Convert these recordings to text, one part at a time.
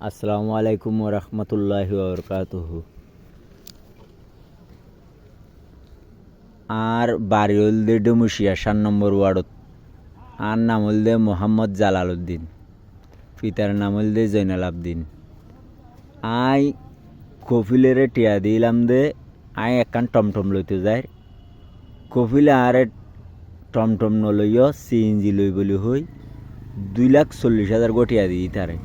আসসালামু আলাইকুম ওরহমতুল্লাহি ওবরকাতুহু। আর বাড়ি হলদে ডুমুশিয়া 7 নম্বর ওয়ার্ডত। আর নাম হলদে মোহাম্মদ জালাল উদ্দিন, পিতার নাম হলদে জৈনাল আবদিন। আই কফিলেরে টিয়া দিলাম দে আই একখান টমটম লইতে যাই। কফিলে আরে টমটম নলইয় সিএনজি লই বলি হই 2,40,000 গটিয়া দিই তারে।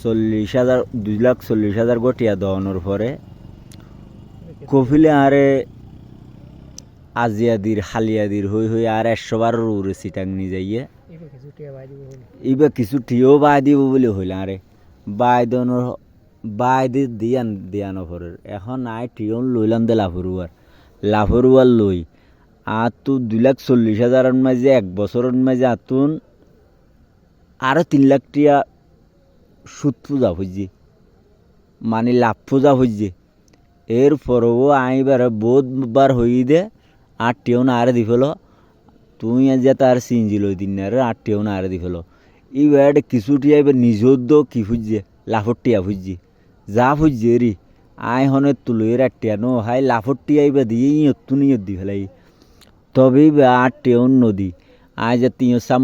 2,40,000 গটিয়া দেওয়ানোর পরে কফিলে আরে আজিয়াদির হালিয়াদির হই হই আর 112 উড়ে সিটাং নি যাইয়ে ইবা কিছু টিও বাই দিব বলে হইল আরে বাই দিয়ানো পরে এখন আই টিয়ন লইলাম দে লাফরুয়ার লই আর তো 2,40,000 মাঝে 1 বছরের মাঝে আতুন আরো 3 লাখ টিয়া সুদ পূজা হইছে, মানে লাভ পূজা হইছে। এরপরও আইবারে বহুতবার হই দে 8 টিয়ন আরে দি ফেলো তুই যে তার সিনজি লই দিন না রে 8 টিয়ন আরে দি ফেলো। এইবার কিছু টিয়া এবার নিজের দো কি ফুজছে লাফর টিয়া ফুজছে যা ফুজছে রি আই হনে তুলই 8 টিয়া নো হাই লাফর টিয়া এবার দিয়ে ইয়তুনি দি ফেলাই তবেই 8 টিয়ন নদী আই যে তিন সাম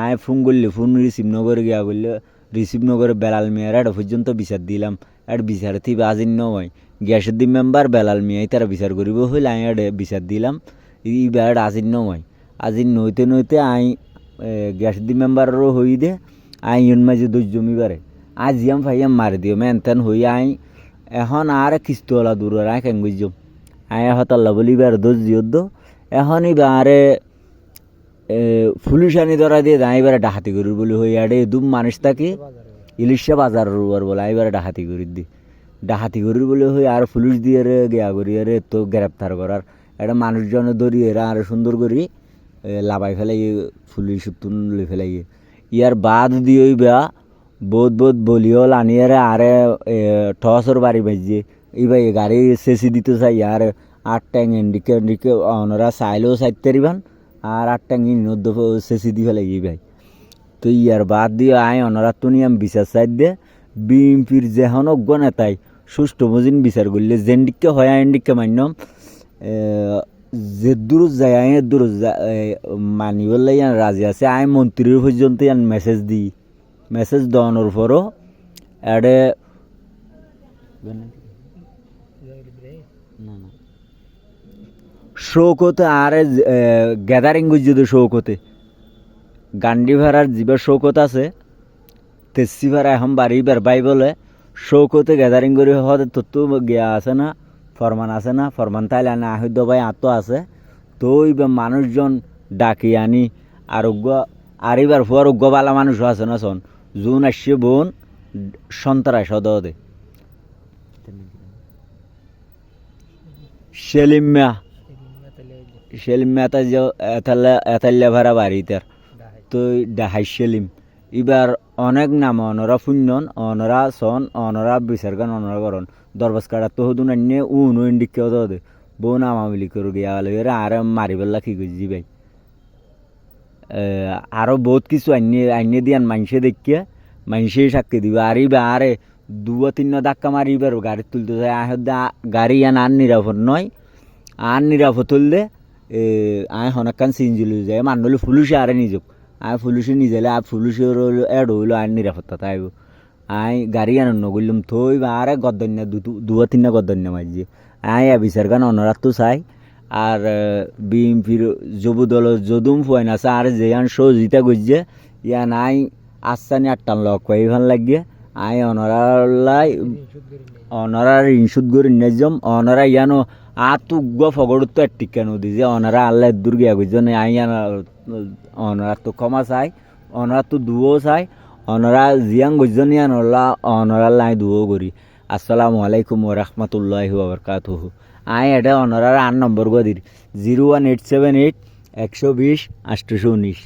আই ফোন করলে ফোন রিসিভ নগরে গিয়া বললে রিসিভ নগরে বেলাল মিয়ার এটা পর্যন্ত বিচার দিলাম। এটা বিচার থিবে আজিন নয় গ্যাসের দি মেম্বার বেলাল মিয়াই তারা বিচার করিব হইলে আই এটা বিচার দিলাম। ই বেড়াট আজিন নয় আজিন নইতে আই গ্যাসের দি মেম্বারও হই দে আই ইয়ন মাঝে দোষ জমিবারে আই জিয়াম ফাইয়াম মারি দিও মেন তেন হই আই এখন আর কিস্তওয়ালা দূর আই কেন বুঝম আই হতাল্লা বলিবার দোষ দিও দো এখন আরে পুলিশ আনি ধরা দিয়ে এবারে ডাহাতি করি বলে হই আরে দুম মানুষ থাকি ইলিশা বাজার রুয়ার বলে এবারে ডাহাতি করি ডাহাতি করি বলে হই আর পুলিশ দিয়ে রে গিয়া করি আরে তো গ্রেপ্তার করার একটা মানুষজন ধরিয়ে এরা আর সুন্দর করি লাভাই ফেলাই পুলিশ তুন লই ফেলাই ইয়ার বাদ দিয়ে বা বহুত বলিও আনিয়ারে আরে টসর বাড়ি বাজছে এইবার গাড়ি চেঁচি দিতে চাই আর 8 ট্যাং এন্ডিকে অনরা চাইলেও চাইতে পারিবান আর 8 ট্যাং ইনদ্দ চেঁচি দি ফেলাই ভাই। তো ইয়ার বাদ দিয়ে আই অনরা তো নিয়ম বিচার চাই দে বিএমপির যেহন অজ্ঞ নেতাই সুষ্ঠু মজিন বিচার করলে জেন্ডিককে হয় এন্ডিককে মান্যম যে দূর যায় আই দূর মানিবলে ইয়ান রাজি আছে আই মন্ত্রীর পর্যন্ত ইয়ান মেসেজ দেওয়ানোর পরও এডে শৌকতে আরে গ্যাদারিং গুজিতে শৌকতে গান্ডি ভাড়ার যিবার শৌকত আছে তেসি ভাড়া এখন বাড়িবার বাই বলে শৌকতে গ্যাদারিং করে হতে তত্ত্ব গিয়া আছে না ফরমান তাইলে না আহ ভাই আত্ম আছে তো মানুষজন ডাকি আনি আরোগ্য আর এবার আরোগ্য বালা মানুষও আছে না শোন জুন আসছে বোন সন্তরায় সদে সেলিম এতাল্লা ভাড়া বাড়ি তার তো ডাহাই সেলিম এবার অনেক নাম অনরা ফুন্যন অনরা সন অনরা বিচার গান অনরা করন দরবাস কাটা তো হদুন আনিয়ে উনো ইন্ডিকেও দে বউ নামামিলি করে গিয়া এরা আর মারি পেলা কি করছি ভাই। আরও বহুত কিছু আনিয়ে দিয়ান মানুষে দেখিয়ে মানুষেই সাক্ষী দিবে আর আরে 2-3 ধাক্কা মারিবার গাড়ি তুলতে যায় গাড়ি আর নিরাপদ নয় আর নিরাপদ তুললে আয় হনকান সিনজি লই যায় মানলে পুলিশে আরে নিজক আয় পুলিশে নিজেলে আর পুলিশের এড হইলো আইন নিরাপত্তা তাইব আই গাড়ি আন নগরলাম থই আরে গদ্দন্য 2-3 গদ্দন্য মাঝে আয় বিচার গান অনরাত তো চাই আর বিএমপির যুবদল যদুম ফুয়াইন আছে আর যেয়ান সহজিতা গজ্জে ইয়ান আই আসানি 8টান লক পাই ভাল লাগিয়ে আই অনরার ইনসুদ গরি নেজম অনরা ইয়ানো আতুগ্য ফগড়ত তো টিকা নদী যে অনারা আল্লাহ দূর গিয়া গুজন আই অনরা তো ক্ষমা চাই অনরা তো দুও চাই অনরা জিয়াং গুজন অনরা লাই দুও করি। আসসালামু আলাইকুম ওরহমতুল্লাহি ওবরকাতুহু। আই এটা অনরার 8 নম্বর গদির 01878 120 819।